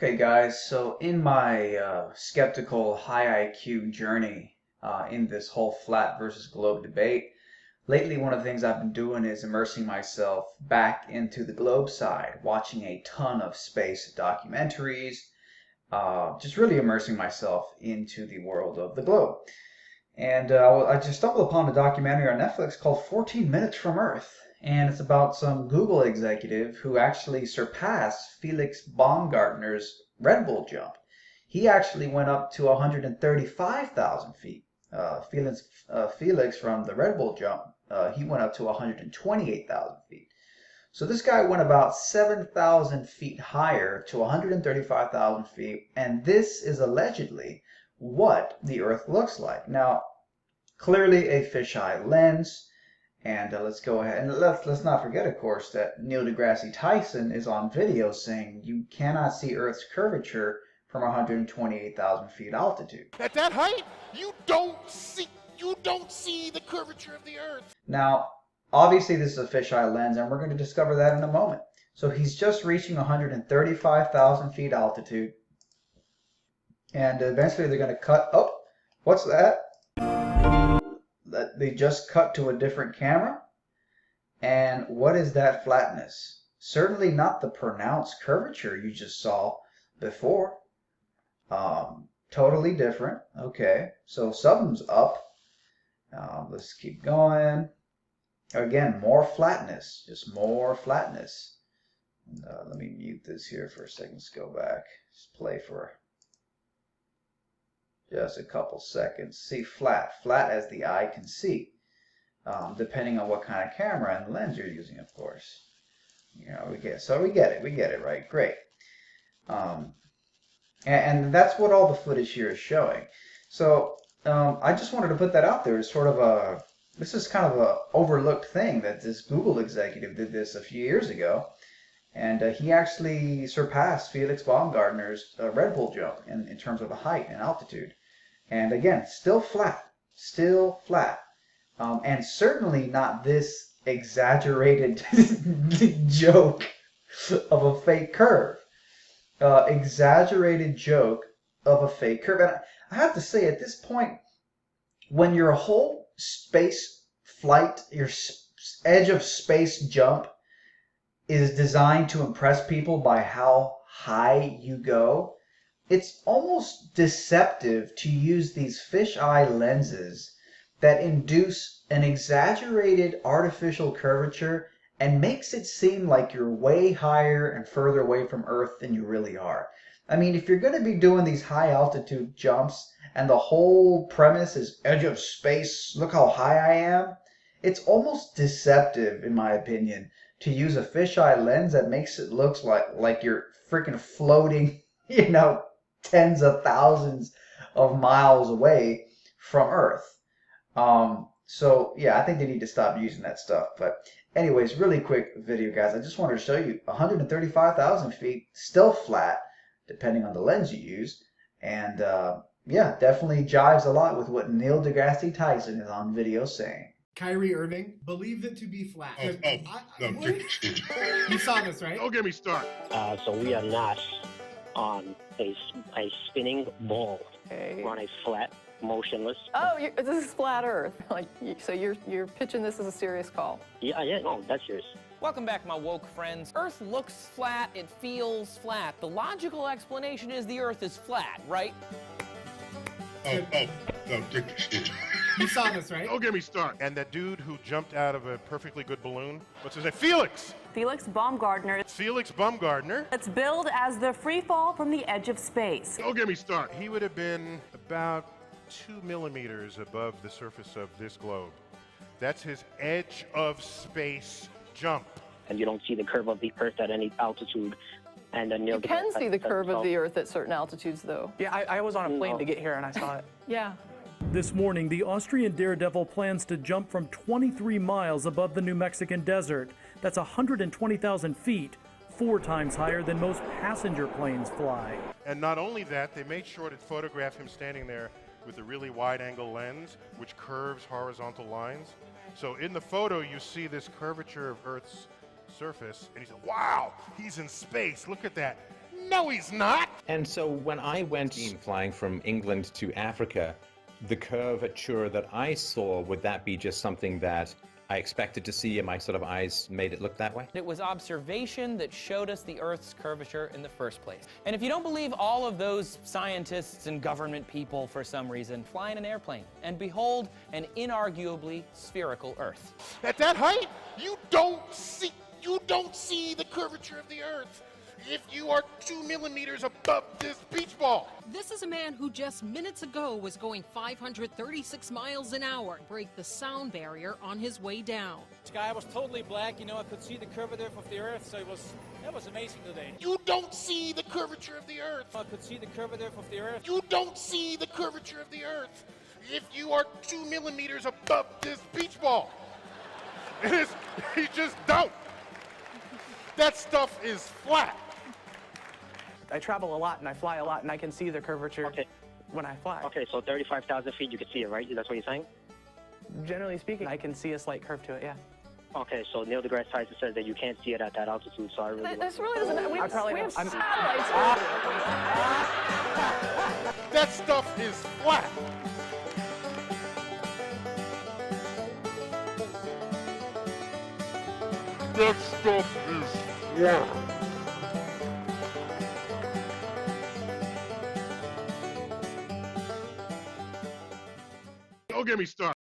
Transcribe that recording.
Okay, guys, so in my skeptical high IQ journey in this whole flat versus globe debate, lately one of the things I've been doing is immersing myself back into the globe side, watching a ton of space documentaries, just really immersing myself into the world of the globe. And I just stumbled upon a documentary on Netflix called 14 Minutes from Earth. And it's about some Google executive who actually surpassed Felix Baumgartner's Red Bull jump. He actually went up to 135,000 feet. Felix from the Red Bull jump, he went up to 128,000 feet. So this guy went about 7,000 feet higher to 135,000 feet, and this is allegedly what the Earth looks like. Now, clearly a fisheye lens, and let's go ahead and let's not forget, of course, that Neil deGrasse Tyson is on video saying you cannot see Earth's curvature from 128,000 feet altitude. At that height, you don't see the curvature of the Earth. Now, obviously, this is a fisheye lens, and we're going to discover that in a moment. So he's just reaching 135,000 feet altitude, and eventually they're going to cut. Oh, what's that? They just cut to a different camera. And what is that flatness? Certainly not the pronounced curvature you just saw before. Totally different. Okay, so something's up. Let's keep going. Again, more flatness, just more flatness. Let me mute this here for a second. Let's go back. Just play for just a couple seconds. See, flat as the eye can see, depending on what kind of camera and lens you're using, of course. You know, we get it, right? Great. And that's what all the footage here is showing. So I just wanted to put that out there as sort of this is kind of a overlooked thing that this Google executive did this a few years ago. And he actually surpassed Felix Baumgartner's Red Bull jump in terms of the height and altitude. And again, still flat, and certainly not this exaggerated joke of a fake curve. Exaggerated joke of a fake curve. And I have to say, at this point, when your whole space flight, your edge of space jump is designed to impress people by how high you go, it's almost deceptive to use these fisheye lenses that induce an exaggerated artificial curvature and makes it seem like you're way higher and further away from Earth than you really are. I mean, if you're going to be doing these high altitude jumps and the whole premise is edge of space, look how high I am, it's almost deceptive, in my opinion, to use a fisheye lens that makes it look like you're freaking floating, tens of thousands of miles away from Earth. So yeah, I think they need to stop using that stuff. But anyways, really quick video, guys. I just wanted to show you 135,000 feet, still flat, depending on the lens you use. And yeah, definitely jives a lot with what Neil deGrasse Tyson is on video saying. Kyrie Irving believed it to be flat. No, You saw this, right? don't get me started. So we are not on a spinning ball. Okay. We're on a flat, motionless. Oh, this is flat Earth. So you're pitching this as a serious call. Yeah, no, that's yours. Welcome back, my woke friends. Earth looks flat, it feels flat. The logical explanation is the Earth is flat, right? No, You saw this, right? don't get me started. And that dude who jumped out of a perfectly good balloon, what's his name? Felix Baumgartner. Felix Baumgartner. It's billed as the free fall from the edge of space. Don't get me started. He would have been about 2 millimeters above the surface of this globe. That's his edge of space jump. And you don't see the curve of the Earth at any altitude. And then You can see the curve of the Earth at certain altitudes, though. Yeah, I was on a plane to get here and I saw it. Yeah. This morning, the Austrian daredevil plans to jump from 23 miles above the New Mexican desert. That's 120,000 feet, 4 times higher than most passenger planes fly. And not only that, they made sure to photograph him standing there with a really wide-angle lens, which curves horizontal lines. So in the photo, you see this curvature of Earth's surface, and he said, wow, he's in space, look at that. No, he's not. And so when I went flying from England to Africa, the curvature that I saw, would that be just something that I expected to see and my sort of eyes made it look that way? It was observation that showed us the Earth's curvature in the first place. And if you don't believe all of those scientists and government people for some reason, fly in an airplane and behold an inarguably spherical Earth. At that height, you don't see the curvature of the Earth if you are 2 millimeters above this beach ball. This is a man who just minutes ago was going 536 miles an hour, break the sound barrier on his way down. The sky was totally black, you know, I could see the curvature of the Earth, so that was amazing today. You don't see the curvature of the Earth. I could see the curvature of the Earth. You don't see the curvature of the Earth if you are 2 millimeters above this beach ball. You just don't. That stuff is flat. I travel a lot and I fly a lot and I can see the curvature when I fly. Okay, so 35,000 feet, you can see it, right? That's what you're saying? Generally speaking, I can see a slight curve to it, yeah. Okay, so Neil deGrasse Tyson says that you can't see it at that altitude, so I really... This really doesn't... We have satellites. That stuff is flat. That stuff is flat. Don't get me started.